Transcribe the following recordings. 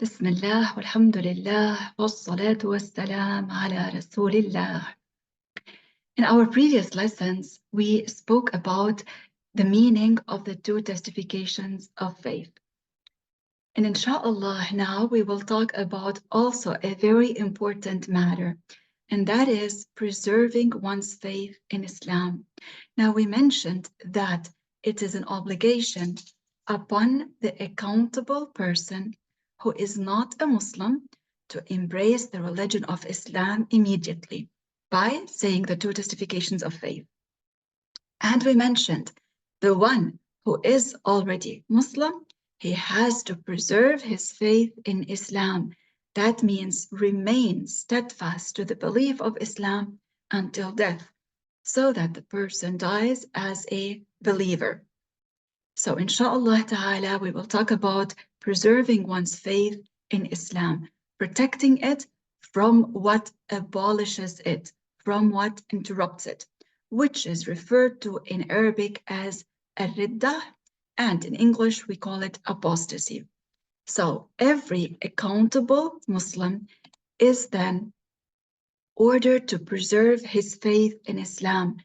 بسم الله والحمد لله والصلاة والسلام على رسول الله. In our previous lessons, we spoke about the meaning of the two testifications of faith. And inshallah, now we will talk about also a very important matter, and that is preserving one's faith in Islam. Now, we mentioned that it is an obligation upon the accountable person who is not a Muslim to embrace the religion of Islam immediately by saying the two testifications of faith. And we mentioned the one who is already Muslim, he has to preserve his faith in Islam. That means remain steadfast to the belief of Islam until death, so that the person dies as a believer. So inshallah ta'ala, we will talk about preserving one's faith in Islam, protecting it from what abolishes it, from what interrupts it, which is referred to in Arabic as al-riddah, and in English we call it apostasy. So every accountable Muslim is then ordered to preserve his faith in Islam,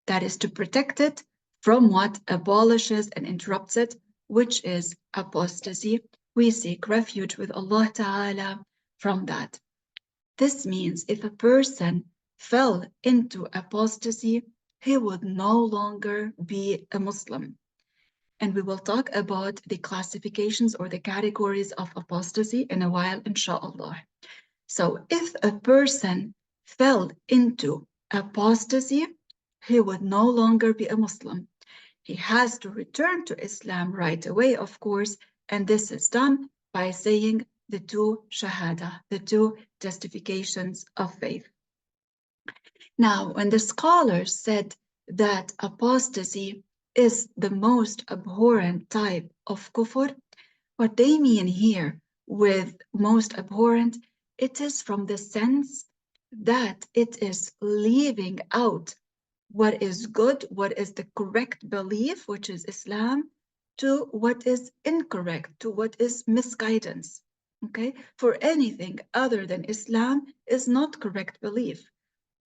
that is to protect it from what abolishes and interrupts it, which is apostasy. We seek refuge with Allah Ta'ala from that. This means if a person fell into apostasy, he would no longer be a Muslim. And we will talk about the classifications or the categories of apostasy in a while, inshallah. So if a person fell into apostasy, he would no longer be a Muslim. He has to return to Islam right away, of course, and this is done by saying the two shahada, the two testifications of faith. Now, when the scholars said that apostasy is the most abhorrent type of kufr, what they mean here with most abhorrent, it is from the sense that it is leaving out what is good, what is the correct belief, which is Islam, to what is incorrect, to what is misguidance. Okay? For anything other than Islam is not correct belief.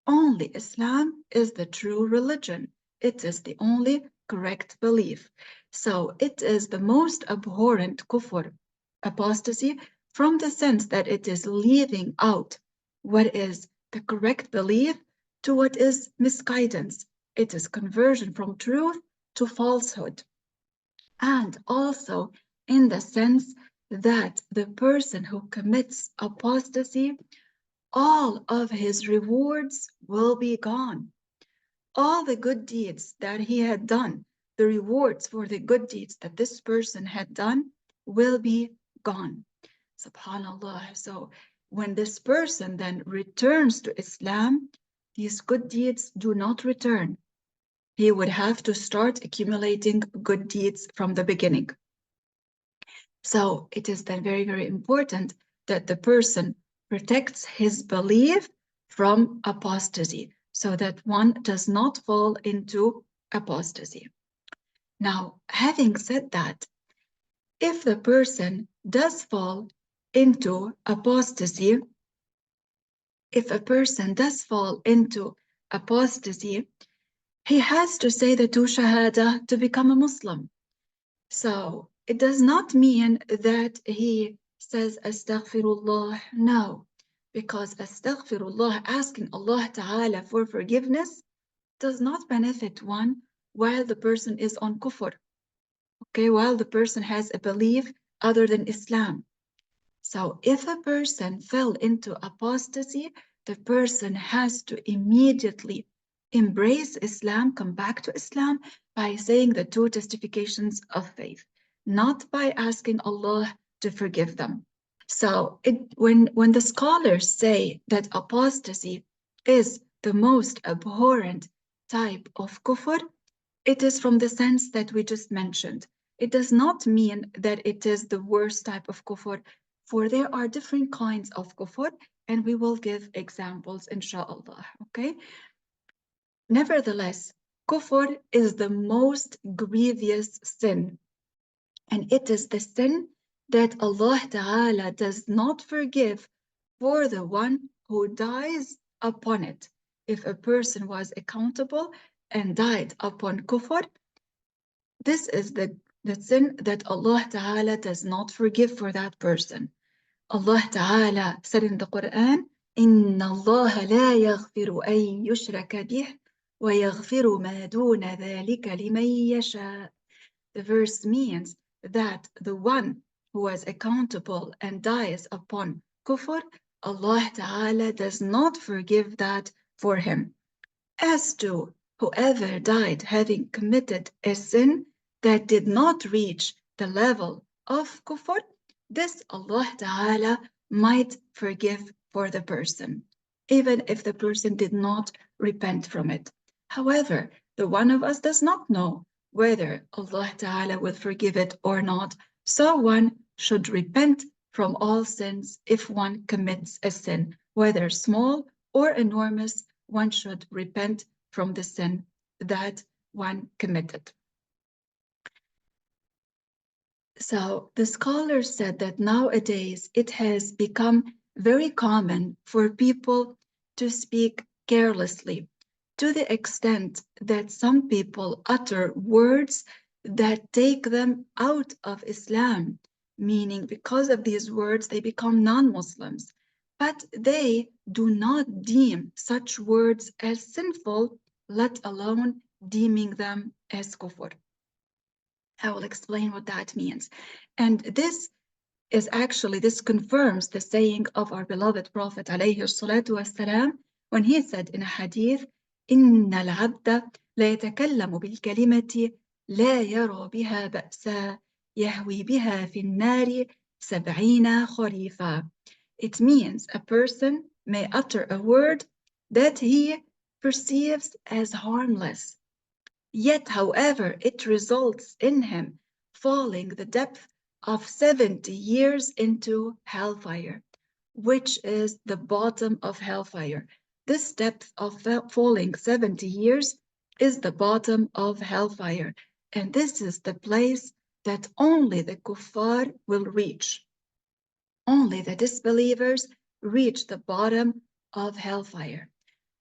Only Islam is the true religion. It is the only correct belief. So it is the most abhorrent kufr, apostasy, from the sense that it is leaving out what is the correct belief to what is misguidance. It is conversion from truth to falsehood. And also in the sense that the person who commits apostasy, all of his rewards will be gone. All the good deeds that he had done, the rewards for the good deeds that this person had done will be gone. Subhanallah. So when this person then returns to Islam, these good deeds do not return. He would have to start accumulating good deeds from the beginning. So it is then very, very important that the person protects his belief from apostasy, so that one does not fall into apostasy. Now, having said that, if the person does fall into apostasy, he has to say the two shahada to become a Muslim. So it does not mean that he says astaghfirullah. No, because astaghfirullah, asking Allah Ta'ala for forgiveness, does not benefit one while the person is on kufr. Okay, while the person has a belief other than Islam. So if a person fell into apostasy, the person has to immediately embrace Islam, come back to Islam by saying the two testifications of faith, not by asking Allah to forgive them. So when the scholars say that apostasy is the most abhorrent type of kufr, it is from the sense that we just mentioned. It does not mean that it is the worst type of kufr, for there are different kinds of kufr, and we will give examples, inshallah, okay? Nevertheless, kufr is the most grievous sin, and it is the sin that Allah Ta'ala does not forgive for the one who dies upon it. If a person was accountable and died upon kufr, this is the sin that Allah Ta'ala does not forgive for that person. Allah Ta'ala said in the Quran, إِنَّ اللَّهَ لَا يَغْفِرُ أَن يُشْرَكَ بِهِ وَيَغْفِرُ مَا دُونَ ذَلِكَ لِمَن يَشَاءُ. The verse means that the one who is accountable and dies upon kufr, Allah Ta'ala does not forgive that for him. As to whoever died having committed a sin that did not reach the level of kufr, this Allah Ta'ala might forgive for the person, even if the person did not repent from it. However, the one of us does not know whether Allah Ta'ala will forgive it or not, so one should repent from all sins if one commits a sin, whether small or enormous. One should repent from the sin that one committed. So the scholar said that nowadays it has become very common for people to speak carelessly, to the extent that some people utter words that take them out of Islam, meaning because of these words they become non-Muslims. But they do not deem such words as sinful, let alone deeming them as kufr. I will explain what that means. And this confirms the saying of our beloved Prophet alayhi salatu wasalam, when he said in a hadith, إِنَّ الْعَبْدَ لَا يَتَكَلَّمُ بِالْكَلِمَةِ لَا يَرَى بِهَا بَأْسًا يَهْوِي بِهَا فِي النَّارِ 70 خَرِيفًا. It means a person may utter a word that he perceives as harmless. Yet, however, it results in him falling the depth of 70 years into hellfire, which is the bottom of hellfire. This depth of falling 70 years is the bottom of hellfire, and this is the place that only the kuffar will reach. Only the disbelievers reach the bottom of hellfire.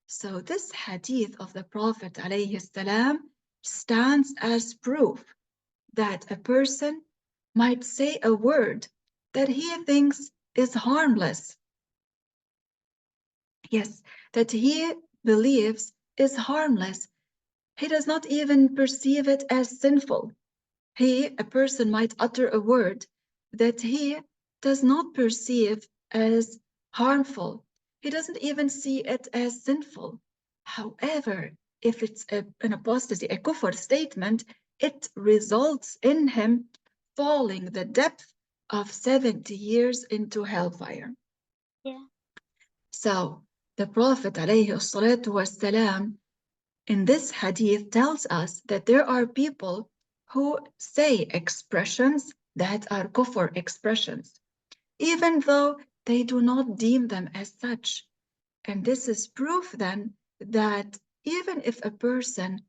So this hadith of the Prophet ﷺ stands as proof that a person might say a word that he thinks is harmless. Yes, that he believes is harmless. He does not even perceive it as sinful. A person might utter a word that he does not perceive as harmful. He doesn't even see it as sinful. However, if it's an apostasy, a kufr statement, it results in him falling the depth of 70 years into hellfire. Yeah. So the Prophet ﷺ in this hadith tells us that there are people who say expressions that are kufr expressions, even though they do not deem them as such. And this is proof then that even if a person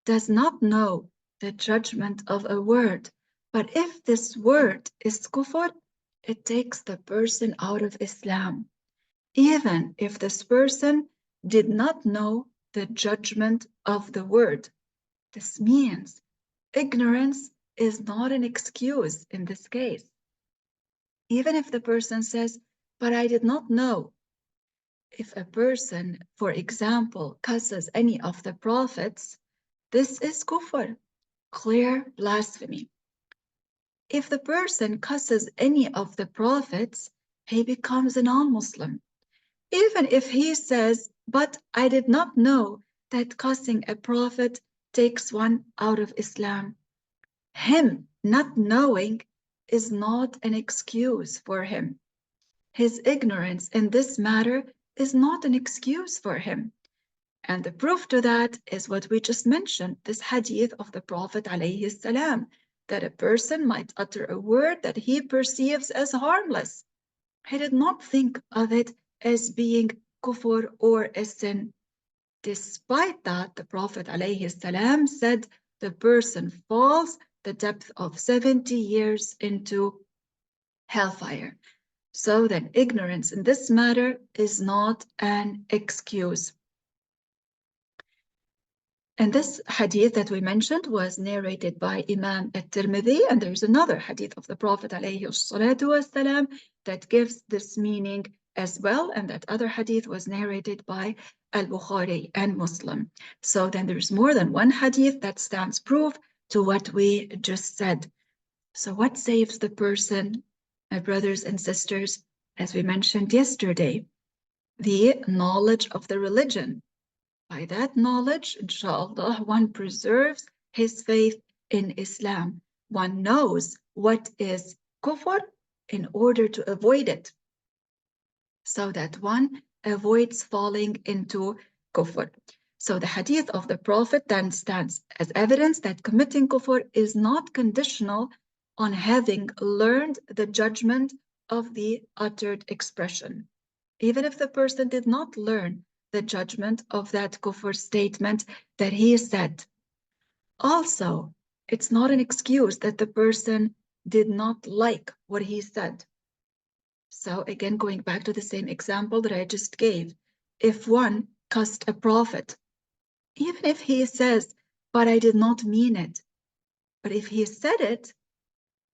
does not know the judgment of a word, but if this word is kufr, it takes the person out of Islam, even if this person did not know the judgment of the word. This means ignorance is not an excuse in this case. Even if the person says, but I did not know. If a person, for example, cusses any of the prophets, this is kufr, clear blasphemy. If the person cusses any of the prophets, he becomes a non-Muslim. Even if he says, but I did not know that cussing a prophet takes one out of Islam. Him not knowing is not an excuse for him. His ignorance in this matter is not an excuse for him. And the proof to that is what we just mentioned, this hadith of the Prophet ﷺ, that a person might utter a word that he perceives as harmless. He did not think of it as being kufr or a sin. Despite that, the Prophet ﷺ said the person falls the depth of 70 years into hellfire. So then ignorance in this matter is not an excuse. And this hadith that we mentioned was narrated by Imam at-Tirmidhi, and there's another hadith of the Prophet ﷺ that gives this meaning as well, and that other hadith was narrated by Al-Bukhari and Muslim. So then there's more than one hadith that stands proof to what we just said. So what saves the person, my brothers and sisters, as we mentioned yesterday? The knowledge of the religion. By that knowledge, inshallah, one preserves his faith in Islam. One knows what is kufr in order to avoid it, so that one avoids falling into kufr. So the hadith of the Prophet then stands as evidence that committing kufr is not conditional on having learned the judgment of the uttered expression. Even if the person did not learn the judgment of that kufr statement that he said. Also, it's not an excuse that the person did not like what he said. So again, going back to the same example that I just gave, if one cussed a prophet, even if he says, but I did not mean it, but if he said it,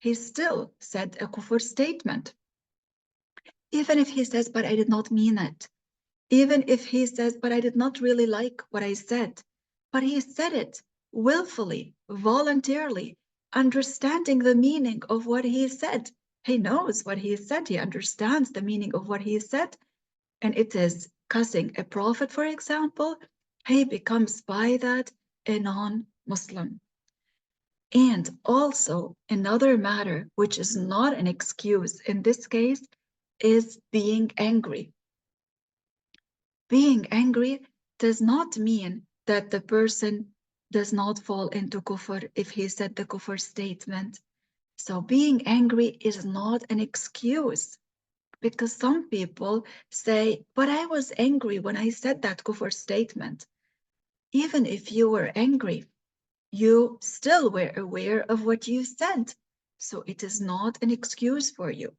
he still said a kufr statement. Even if he says, but I did not mean it, even if he says, but I did not really like what I said, but he said it willfully, voluntarily, understanding the meaning of what he said. He knows what he said, he understands the meaning of what he said, and it is cussing a prophet, for example, he becomes by that a non-Muslim. And also another matter, which is not an excuse in this case, is being angry. Being angry does not mean that the person does not fall into kufr if he said the kufr statement. So being angry is not an excuse, because some people say, but I was angry when I said that kufr statement. Even if you were angry, you still were aware of what you said. So it is not an excuse for you.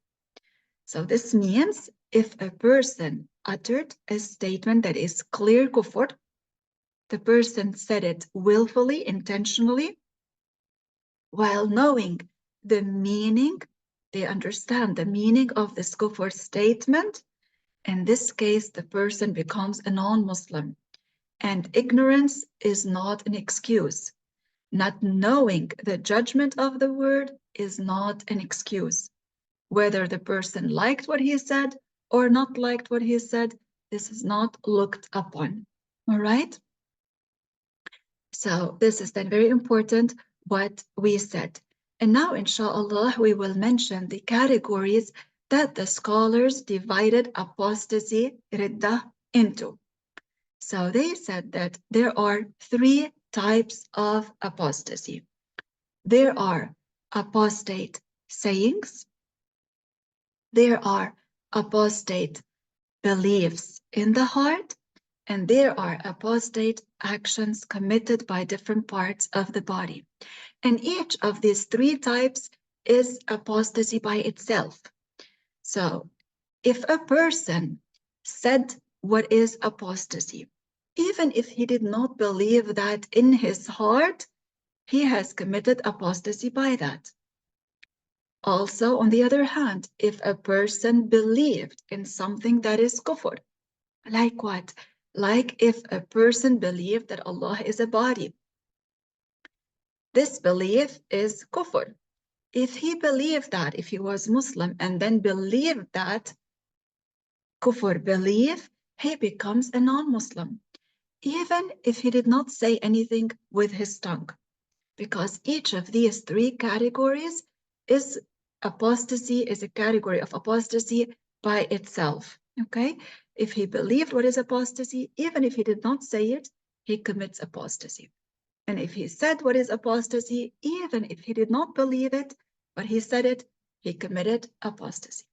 So this means if a person uttered a statement that is clear kufr, the person said it willfully, intentionally, while knowing the meaning, they understand the meaning of this kufr statement. In this case, the person becomes a non-Muslim. And ignorance is not an excuse. Not knowing the judgment of the word is not an excuse. Whether the person liked what he said or not liked what he said, this is not looked upon. All right? So this is then very important what we said. And now, inshallah, we will mention the categories that the scholars divided apostasy, ridda, into. So they said that there are three types of apostasy. There are apostate sayings, there are apostate beliefs in the heart, and there are apostate actions committed by different parts of the body. And each of these three types is apostasy by itself. So if a person said what is apostasy, even if he did not believe that in his heart, he has committed apostasy by that. Also, on the other hand, if a person believed in something that is kufr, like what? Like if a person believed that Allah is a body. This belief is kufr. If he believed that, if he was Muslim and then believed that kufr belief, he becomes a non-Muslim, even if he did not say anything with his tongue. Because each of these three categories is apostasy, is a category of apostasy by itself, okay? If he believed what is apostasy, even if he did not say it, he commits apostasy. And if he said what is apostasy, even if he did not believe it, but he said it, he committed apostasy.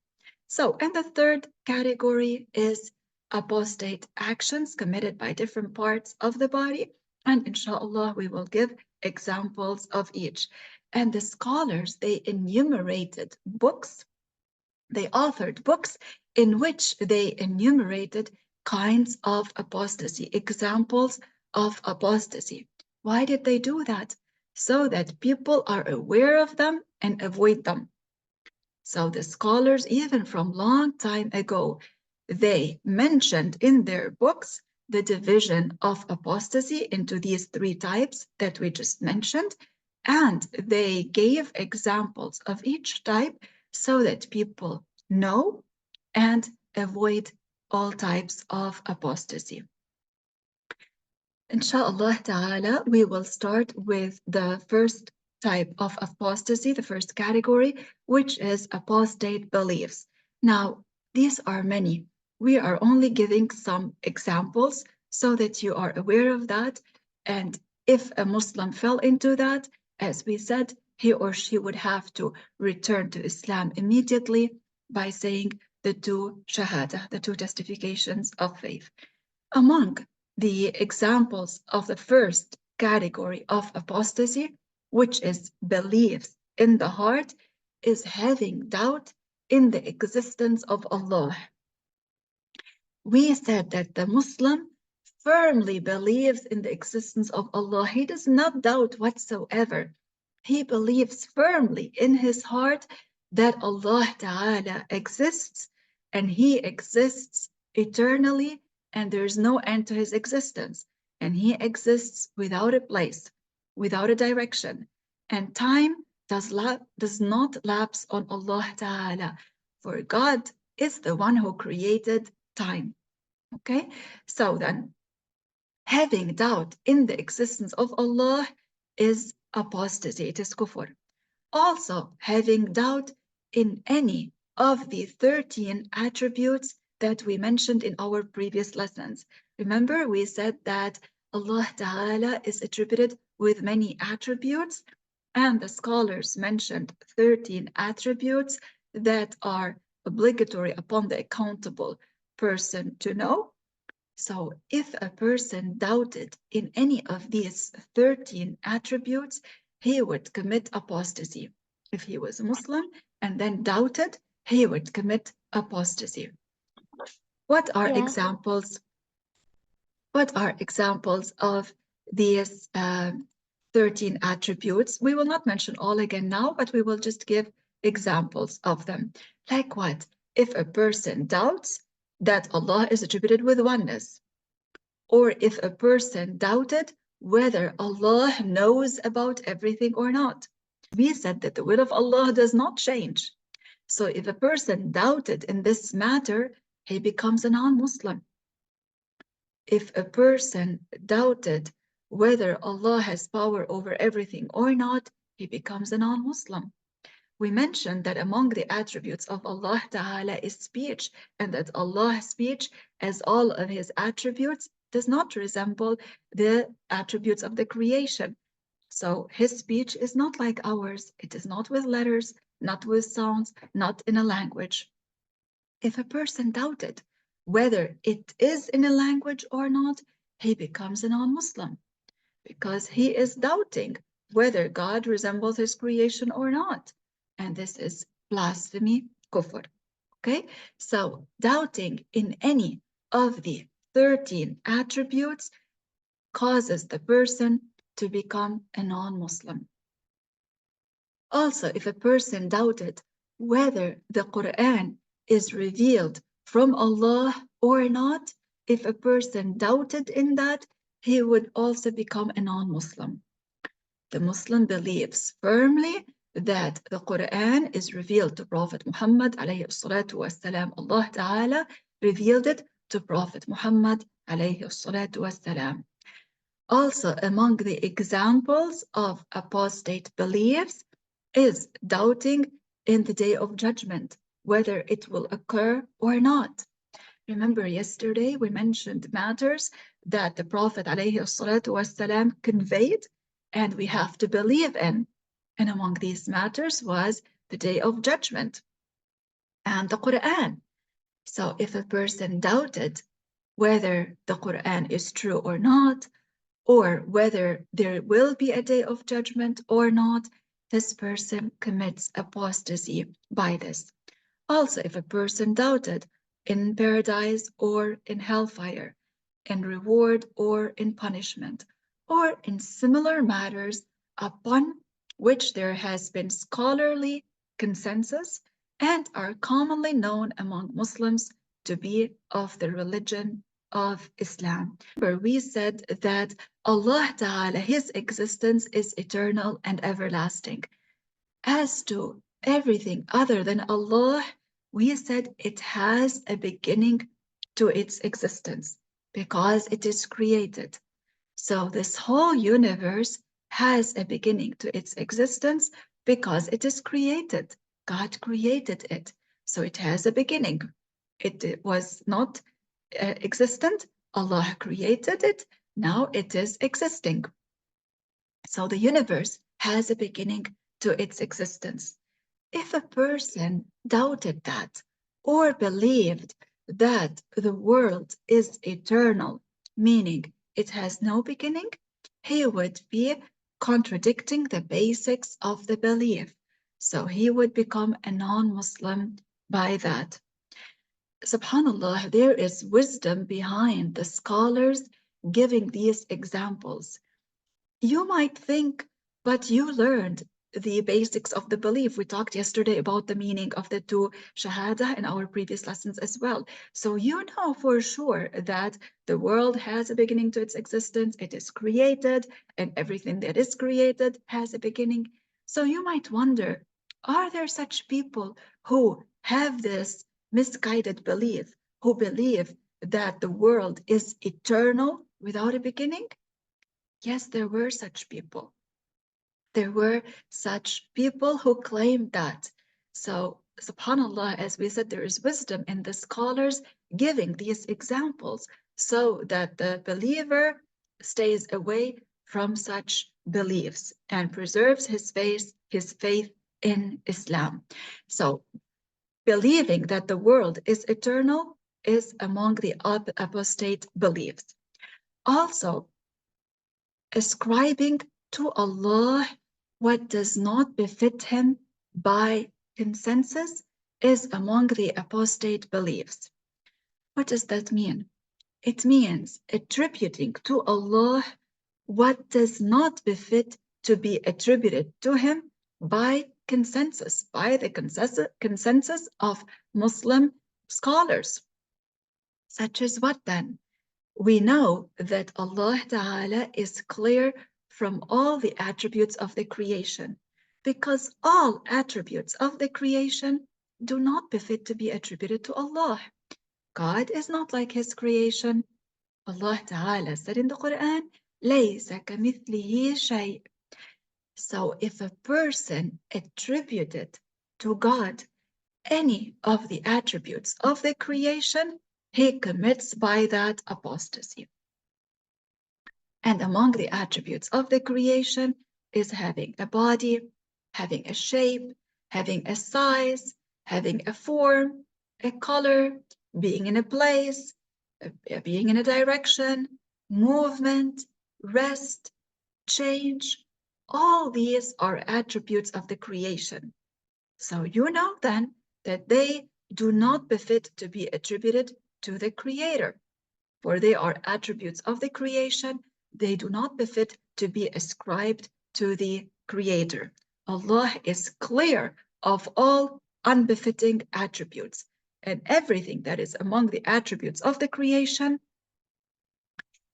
So, and the third category is apostate actions committed by different parts of the body. And inshallah, we will give examples of each. And the scholars, they enumerated books They authored books in which they enumerated kinds of apostasy, examples of apostasy. Why did they do that? So that people are aware of them and avoid them. So the scholars, even from long time ago, they mentioned in their books the division of apostasy into these three types that we just mentioned, and they gave examples of each type so that people know and avoid all types of apostasy. Inshallah ta'ala, we will start with the first type of apostasy, the first category, which is apostate beliefs. Now, these are many. We are only giving some examples so that you are aware of that. And if a Muslim fell into that, as we said, he or she would have to return to Islam immediately by saying the two shahada, the two testifications of faith. Among the examples of the first category of apostasy, which is beliefs in the heart, is having doubt in the existence of Allah. We said that the Muslim firmly believes in the existence of Allah. He does not doubt whatsoever. He believes firmly in his heart that Allah Ta'ala exists and He exists eternally and there is no end to His existence. And He exists without a place, without a direction. And time does not lapse on Allah Ta'ala, for God is the one who created time. Okay, so then having doubt in the existence of Allah is apostasy, it is kufr. Also, having doubt in any of the 13 attributes that we mentioned in our previous lessons. Remember, we said that Allah Ta'ala is attributed with many attributes, and the scholars mentioned 13 attributes that are obligatory upon the accountable person to know. So if a person doubted in any of these 13 attributes, he would commit apostasy. If he was Muslim and then doubted, he would commit apostasy. What are examples? What are examples of these 13 attributes? We will not mention all again now, but we will just give examples of them. Like what? If a person doubts that Allah is attributed with oneness, or if a person doubted whether Allah knows about everything or not. We said that the will of Allah does not change. So if a person doubted in this matter, he becomes a non-Muslim. If a person doubted whether Allah has power over everything or not, he becomes a non-Muslim. We mentioned that among the attributes of Allah Ta'ala is speech, and that Allah's speech, as all of His attributes, does not resemble the attributes of the creation. So His speech is not like ours. It is not with letters, not with sounds, not in a language. If a person doubted whether it is in a language or not, he becomes a non-Muslim because he is doubting whether God resembles His creation or not. And this is blasphemy, kufr. Okay, so doubting in any of the 13 attributes causes the person to become a non-Muslim. Also, if a person doubted whether the Quran is revealed from Allah or not, if a person doubted in that, he would also become a non-Muslim. The Muslim believes firmly that the Quran is revealed to Prophet Muhammad alayhi salatu wasalam. Allah Ta'ala revealed it to Prophet Muhammad alayhi salatu wasalam. Also, among the examples of apostate beliefs is doubting in the day of judgment, whether it will occur or not. Remember yesterday we mentioned matters that the Prophet ﷺ conveyed and we have to believe in. And among these matters was the day of judgment and the Quran. So if a person doubted whether the Quran is true or not, or whether there will be a day of judgment or not, this person commits apostasy by this. Also, if a person doubted in paradise or in hellfire, in reward or in punishment, or in similar matters upon which there has been scholarly consensus and are commonly known among Muslims to be of the religion of Islam. Remember, we said that Allah Ta'ala, His existence is eternal and everlasting. As to everything other than Allah, we said it has a beginning to its existence because it is created. So this whole universe has a beginning to its existence because it is created. God created it. So it has a beginning. It was not existent. Allah created it. Now it is existing. So the universe has a beginning to its existence. If a person doubted that or believed that the world is eternal, meaning it has no beginning, he would be contradicting the basics of the belief. So he would become a non-Muslim by that. SubhanAllah, there is wisdom behind the scholars giving these examples. You might think, but you learned the basics of the belief. We talked yesterday about the meaning of the two shahada in our previous lessons as well. So you know for sure that the world has a beginning to its existence. It is created, and everything that is created has a beginning. So you might wonder, are there such people who have this misguided belief, who believe that the world is eternal without a beginning? Yes, there were such people. There were such people who claimed that. So, subhanAllah, as we said, there is wisdom in the scholars giving these examples so that the believer stays away from such beliefs and preserves his faith in Islam. So, believing that the world is eternal is among the apostate beliefs. Also, ascribing to Allah what does not befit Him by consensus is among the apostate beliefs. What does that mean? It means attributing to Allah what does not befit to be attributed to Him by consensus, by the consensus of Muslim scholars. Such as what then? We know that Allah Ta'ala is clear from all the attributes of the creation because all attributes of the creation do not befit to be attributed to Allah. God is not like His creation. Allah Ta'ala said in the Quran, لَيْسَ كَمِثْلِهِ شَيْءٍ. So if a person attributed to God any of the attributes of the creation, he commits by that apostasy. And among the attributes of the creation is having a body, having a shape, having a size, having a form, a color, being in a place, being in a direction, movement, rest, change. All these are attributes of the creation. So you know then that they do not befit to be attributed to the Creator, for they are attributes of the creation. They do not befit to be ascribed to the Creator. Allah is clear of all unbefitting attributes, and everything that is among the attributes of the creation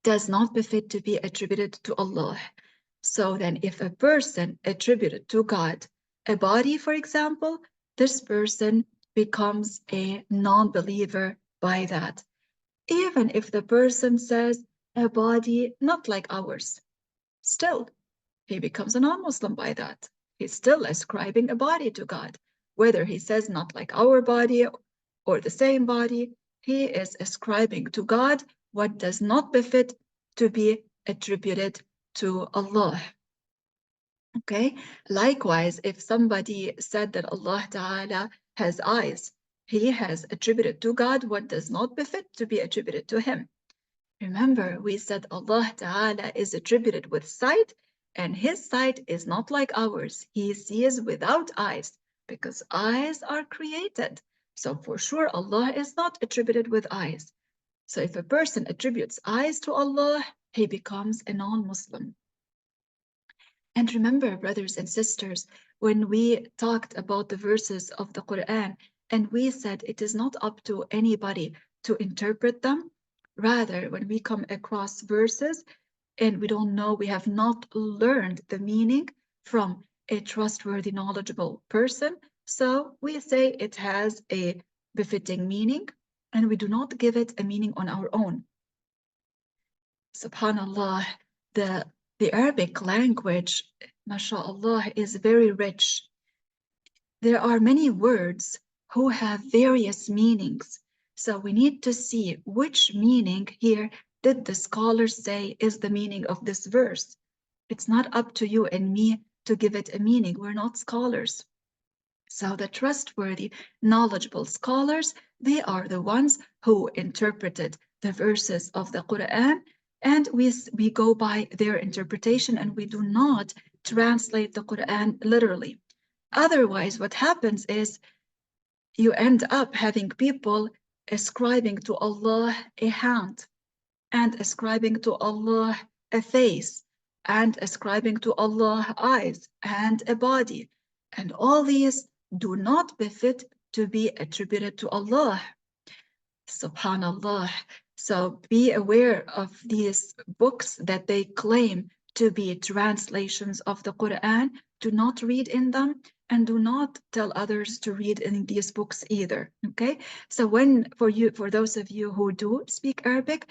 does not befit to be attributed to Allah. So then, if a person attributed to God a body, for example, this person becomes a non-believer by that. Even if the person says a body not like ours, still he becomes a non-Muslim by that. He's still ascribing a body to God. Whether he says not like our body or the same body, he is ascribing to God what does not befit to be attributed to Allah. Okay, likewise, if somebody said that Allah Ta'ala has eyes, he has attributed to God what does not befit to be attributed to Him. Remember, we said Allah Ta'ala is attributed with sight, and His sight is not like ours. He sees without eyes, because eyes are created. So for sure, Allah is not attributed with eyes. So if a person attributes eyes to Allah, he becomes a non-Muslim. And remember, brothers and sisters, when we talked about the verses of the Quran and we said it is not up to anybody to interpret them, rather, when we come across verses and we don't know, we have not learned the meaning from a trustworthy, knowledgeable person, so we say it has a befitting meaning and we do not give it a meaning on our own. Subhanallah, the the Arabic language, mashallah, is very rich. There are many words who have various meanings. So we need to see which meaning here did the scholars say is the meaning of this verse. It's not up to you and me to give it a meaning. We're not scholars. So the trustworthy, knowledgeable scholars, they are the ones who interpreted the verses of the Quran, and we go by their interpretation and we do not translate the Quran literally. Otherwise, what happens is you end up having people ascribing to Allah a hand and ascribing to Allah a face and ascribing to Allah eyes and a body. And all these do not befit to be attributed to Allah. Subhanallah. So be aware of these books that they claim to be translations of the Quran. Do not read in them and do not tell others to read in these books either. Okay? So for those of you who do speak Arabic,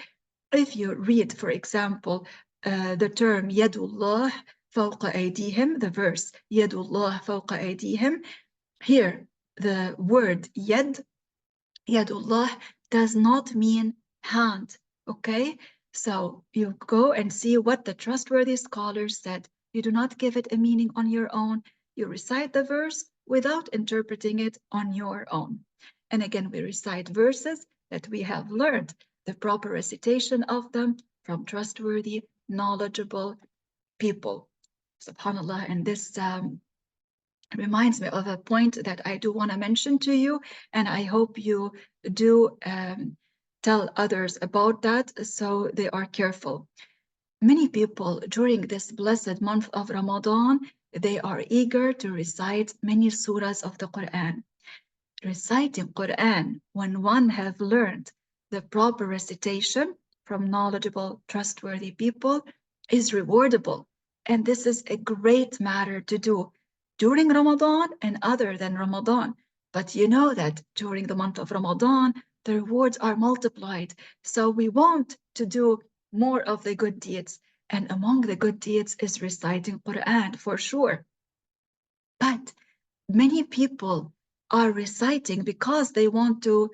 if you read, for example, the term Yadullah فوق أيديهم, the verse Yadullah فوق أيديهم, here the word Yadullah does not mean hand, okay? So you go and see what the trustworthy scholars said. You do not give it a meaning on your own. You recite the verse without interpreting it on your own. And again, we recite verses that we have learned the proper recitation of them from trustworthy, knowledgeable people. SubhanAllah. And this reminds me of a point that I do want to mention to you, and I hope you do tell others about that so they are careful. Many people during this blessed month of Ramadan, they are eager to recite many surahs of the Quran. Reciting Quran, when one have learned the proper recitation from knowledgeable, trustworthy people, is rewardable. And this is a great matter to do during Ramadan and other than Ramadan. But you know that during the month of Ramadan, the rewards are multiplied. So we want to do more of the good deeds. And among the good deeds is reciting Quran for sure. But many people are reciting because they want to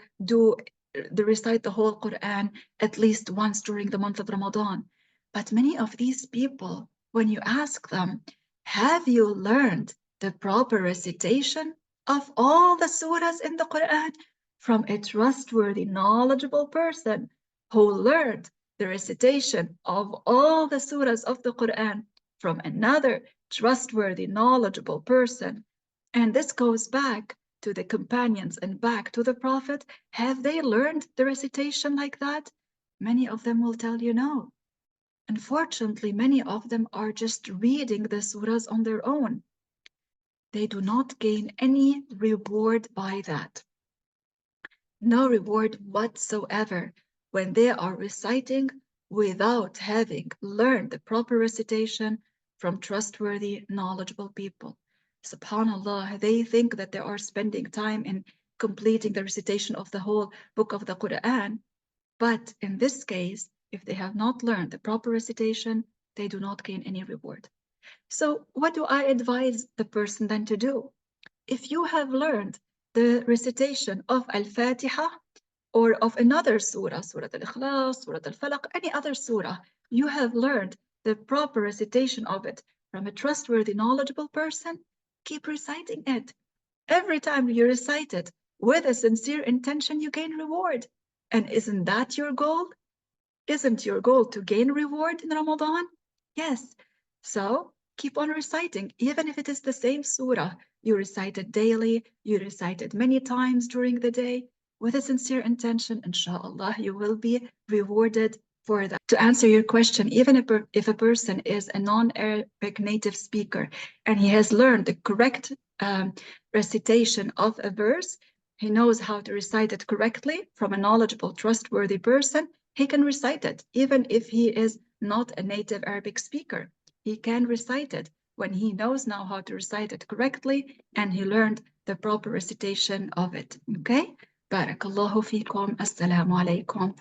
recite the whole Quran at least once during the month of Ramadan. But many of these people, when you ask them, have you learned the proper recitation of all the surahs in the Quran from a trustworthy, knowledgeable person who learned the recitation of all the surahs of the Quran from another trustworthy, knowledgeable person? And this goes back to the companions and back to the Prophet. Have they learned the recitation like that? Many of them will tell you no. Unfortunately, many of them are just reading the surahs on their own. They do not gain any reward by that. No reward whatsoever when they are reciting without having learned the proper recitation from trustworthy, knowledgeable people. SubhanAllah, they think that they are spending time in completing the recitation of the whole book of the Quran. But in this case, if they have not learned the proper recitation, they do not gain any reward. So what do I advise the person then to do? If you have learned the recitation of Al-Fatiha or of another surah, Surah Al-Ikhlas, Surah Al-Falaq, any other surah, you have learned the proper recitation of it from a trustworthy, knowledgeable person, keep reciting it. Every time you recite it with a sincere intention, you gain reward. And isn't that your goal? Isn't your goal to gain reward in Ramadan? Yes. So keep on reciting, even if it is the same surah. you recite it daily, you recite it many times during the day, with a sincere intention, inshallah, you will be rewarded for that. To answer your question, even if a person is a non-Arabic native speaker and he has learned the correct recitation of a verse, he knows how to recite it correctly from a knowledgeable, trustworthy person, he can recite it, even if he is not a native Arabic speaker. He can recite it when he knows now how to recite it correctly and he learned the proper recitation of it. Okay? Barakallahu fikum. Assalamu alaikum.